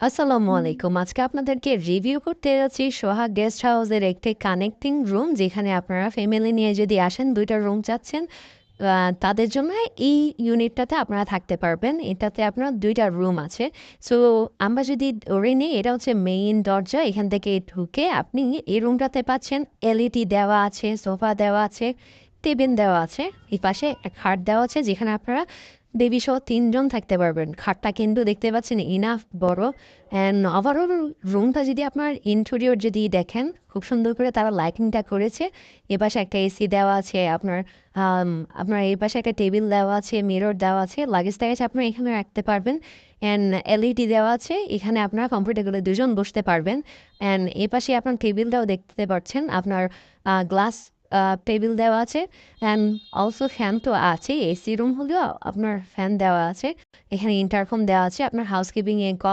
আসসালামু আলাইকুম। আজকে আপনাদেরকে রিভিউ করতে যাচ্ছি সোহাগ গেস্ট হাউসের একটি কানেক্টিং রুম, যেখানে আপনারা ফ্যামিলি নিয়ে যদি আসেন, ২টা রুম চাচ্ছেন, তাদের জন্য এই ইউনিটটাতে আপনারা থাকতে পারবেন। এটাতে আপনার ২টা রুম আছে। সো আমরা যদি ধরে নিই, এটা হচ্ছে মেইন দরজা। এখান থেকে ঢুকে আপনি এই রুমটাতে পাচ্ছেন এলইডি দেওয়া আছে, সোফা দেওয়া আছে, টেবিল দেওয়া আছে। এই পাশে একটা খাট দেওয়া আছে, যেখানে আপনারা বেবি সহ ৩ জন থাকতে পারবেন। খাটটা কিন্তু দেখতে পাচ্ছেন ইনাফ বড়। অ্যান্ড ওভারঅল রুমটা যদি আপনার ইন্টেরিয়র যদি দেখেন, খুব সুন্দর করে তারা লাইটিংটা করেছে। এপাশে একটা এসি দেওয়া আছে আপনার। আপনার এই পাশে একটা টেবিল দেওয়া আছে, মিরর দেওয়া আছে, লাগেজ টাগেজ আপনার এখানে রাখতে পারবেন। অ্যান্ড এলইডি দেওয়া আছে, এখানে আপনার কমফোর্টেবলি ২জন বসতে পারবেন। অ্যান্ড এই পাশে আপনার টেবিলটাও দেখতে পাচ্ছেন, আপনার গ্লাস টেবিল দেওয়া আছে। অ্যান্ড অলসো ফ্যান তো আছে, এসি রুম হলেও আপনার ফ্যান দেওয়া আছে। এখানে ইন্টারকম দেওয়া আছে। আপনার হাউসকিপিং এ